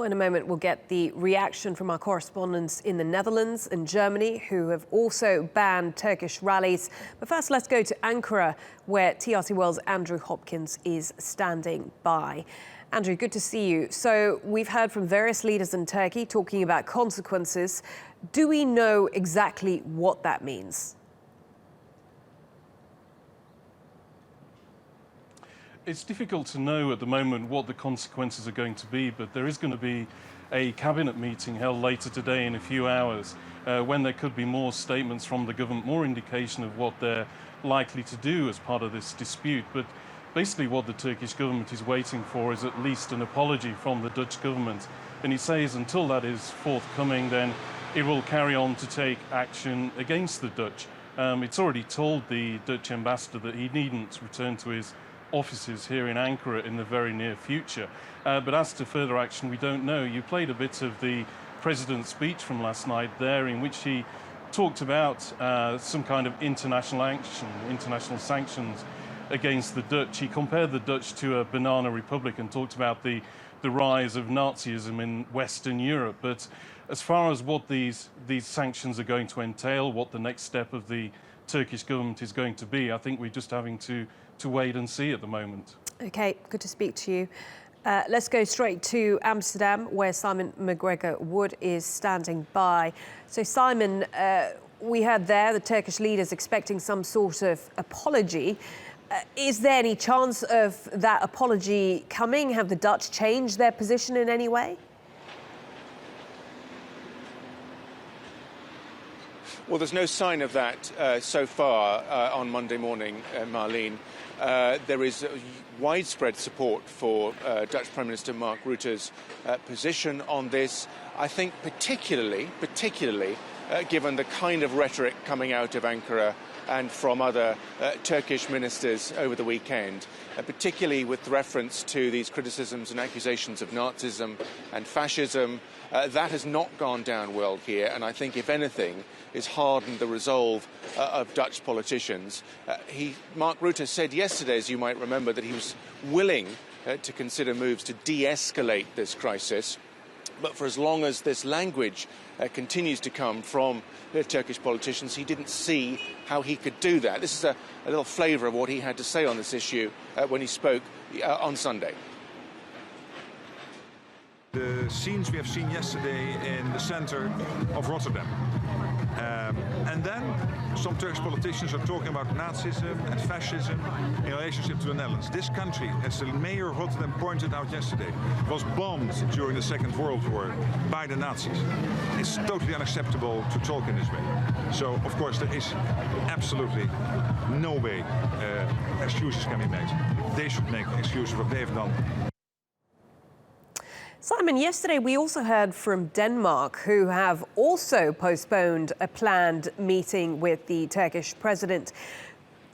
Well, in a moment, we'll get the reaction from our correspondents in the Netherlands and Germany, who have also banned Turkish rallies. But first, let's go to Ankara, where TRT World's Andrew Hopkins is standing by. Andrew, good to see you. So we've heard from various leaders in Turkey talking about consequences. Do we know exactly what that means? It's difficult to know at the moment what the consequences are going to be, but there is going to be a cabinet meeting held later today in a few hours when there could be more statements from the government, more indication of what they're likely to do as part of this dispute. But basically what the Turkish government is waiting for is at least an apology from the Dutch government. And he says until that is forthcoming, then it will carry on to take action against the Dutch. It's already told the Dutch ambassador that he needn't return to his offices here in Ankara in the very near future. But as to further action, we don't know. You played a bit of the president's speech from last night there, in which he talked about some kind of international action, international sanctions against the Dutch. He compared the Dutch to a banana republic and talked about the rise of Nazism in Western Europe. But as far as what these sanctions are going to entail, what the next step of the Turkish government is going to be, I think we're just having to wait and see at the moment. OK, good to speak to you. Let's go straight to Amsterdam, where Simon McGregor-Wood is standing by. So, Simon, we heard there the Turkish leaders expecting some sort of apology. Is there any chance of that apology coming? Have the Dutch changed their position in any way? Well, there's no sign of that so far on Monday morning, Marlene. There is widespread support for Dutch Prime Minister Mark Rutte's position on this. I think particularly given the kind of rhetoric coming out of Ankara and from other Turkish ministers over the weekend, particularly with reference to these criticisms and accusations of Nazism and fascism. That has not gone down well here, and I think, if anything, has hardened the resolve of Dutch politicians. Mark Rutte said yesterday, as you might remember, that he was willing to consider moves to de-escalate this crisis. But for as long as this language continues to come from Turkish politicians, he didn't see how he could do that. This is a little flavour of what he had to say on this issue when he spoke on Sunday. The scenes we have seen yesterday in the centre of Rotterdam. And then some Turkish politicians are talking about Nazism and fascism in relationship to the Netherlands. This country, as the mayor of Rotterdam pointed out yesterday, was bombed during the Second World War by the Nazis. It's totally unacceptable to talk in this way. So, of course, there is absolutely no way excuses can be made. They should make excuses for what they've done. Simon, yesterday we also heard from Denmark, who have also postponed a planned meeting with the Turkish president.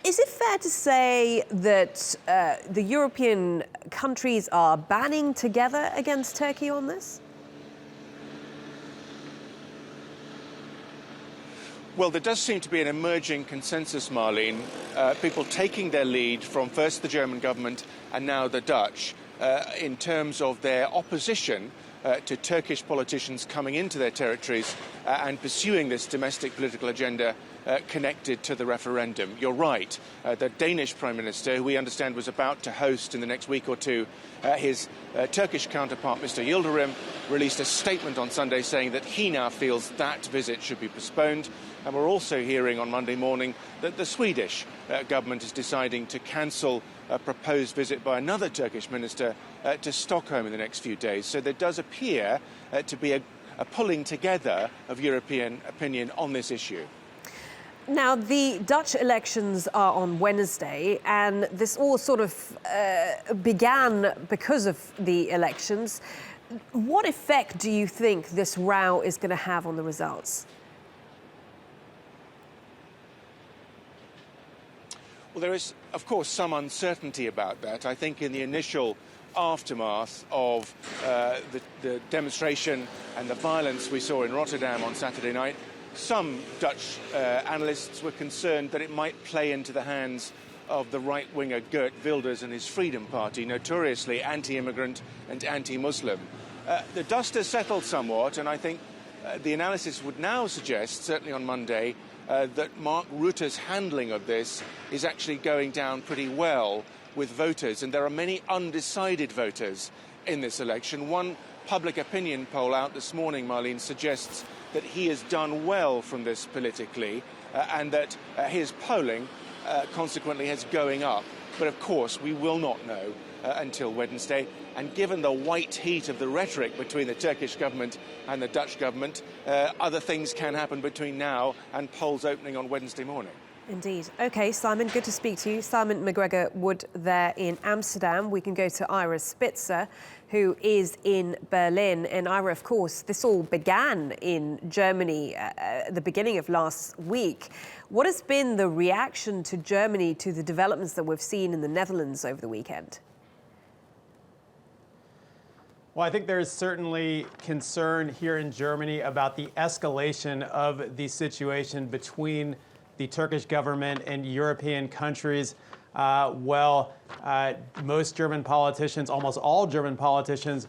Is it fair to say that the European countries are banding together against Turkey on this? Well, there does seem to be an emerging consensus, Marlene. People taking their lead from first the German government and now the Dutch. In terms of their opposition to Turkish politicians coming into their territories and pursuing this domestic political agenda connected to the referendum. You're right, the Danish Prime Minister, who we understand was about to host in the next week or two, his Turkish counterpart, Mr. Yildirim, released a statement on Sunday saying that he now feels that visit should be postponed. And we're also hearing on Monday morning that the Swedish government is deciding to cancel a proposed visit by another Turkish minister to Stockholm in the next few days. So there does appear to be a pulling together of European opinion on this issue. Now, the Dutch elections are on Wednesday, and this all sort of began because of the elections. What effect do you think this row is going to have on the results? Well, there is, of course, some uncertainty about that. I think in the initial aftermath of the demonstration and the violence we saw in Rotterdam on Saturday night, some Dutch analysts were concerned that it might play into the hands of the right-winger Geert Wilders and his Freedom Party, notoriously anti-immigrant and anti-Muslim. The dust has settled somewhat, and I think the analysis would now suggest, certainly on Monday, that Mark Rutte's handling of this is actually going down pretty well with voters, and there are many undecided voters in this election. One public opinion poll out this morning, Marlene, suggests that he has done well from this politically, and that his polling consequently is going up. But of course, we will not know until Wednesday. And given the white heat of the rhetoric between the Turkish government and the Dutch government, other things can happen between now and polls opening on Wednesday morning. Indeed. OK, Simon, good to speak to you. Simon McGregor Wood there in Amsterdam. We can go to Ira Spitzer, who is in Berlin. And Ira, of course, this all began in Germany at the beginning of last week. What has been the reaction to Germany to the developments that we've seen in the Netherlands over the weekend? Well, I think there's certainly concern here in Germany about the escalation of the situation between the Turkish government and European countries. Most German politicians, almost all German politicians,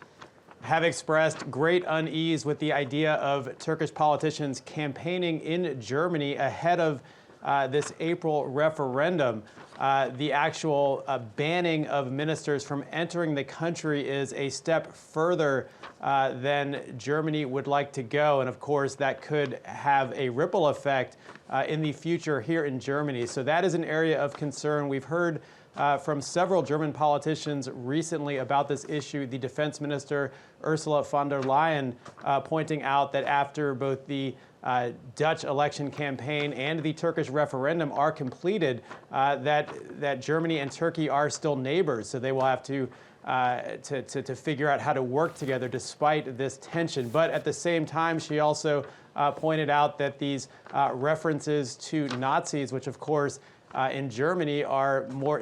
have expressed great unease with the idea of Turkish politicians campaigning in Germany ahead of this April referendum. The actual banning of ministers from entering the country is a step further than Germany would like to go. And of course, that could have a ripple effect in the future here in Germany. So that is an area of concern. We've heard from several German politicians recently about this issue. The defense minister, Ursula von der Leyen, pointing out that after both the Dutch election campaign and the Turkish referendum are completed, that Germany and Turkey are still neighbors. So they will have to figure out how to work together despite this tension. But at the same time, she also pointed out that these references to Nazis, which of course in Germany are more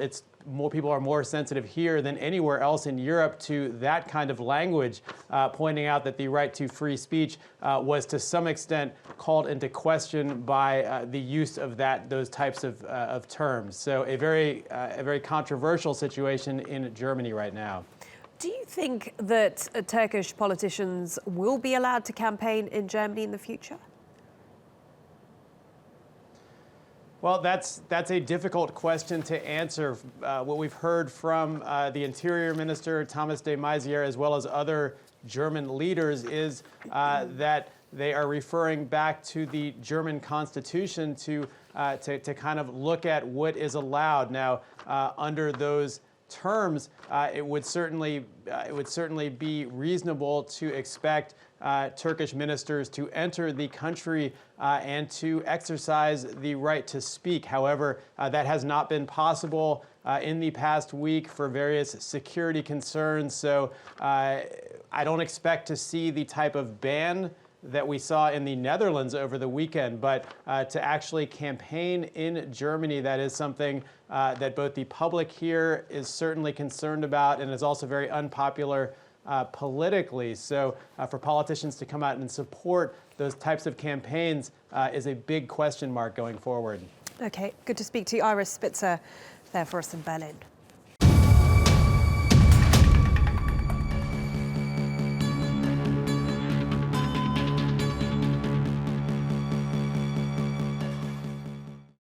people are more sensitive here than anywhere else in Europe to that kind of language, pointing out that the right to free speech was to some extent called into question by the use of those types of terms. So a very controversial situation in Germany right now. Do you think that Turkish politicians will be allowed to campaign in Germany in the future? Well, that's a difficult question to answer. What we've heard from the Interior Minister, Thomas de Maizière, as well as other German leaders, is that they are referring back to the German Constitution to kind of look at what is allowed. Now, under those terms, it would certainly be reasonable to expect Turkish ministers to enter the country and to exercise the right to speak. However, that has not been possible in the past week for various security concerns. So I don't expect to see the type of ban that we saw in the Netherlands over the weekend, but to actually campaign in Germany, that is something that both the public here is certainly concerned about and is also very unpopular politically. So for politicians to come out and support those types of campaigns is a big question mark going forward. OK, good to speak to you, Iris Spitzer, there for us in Berlin.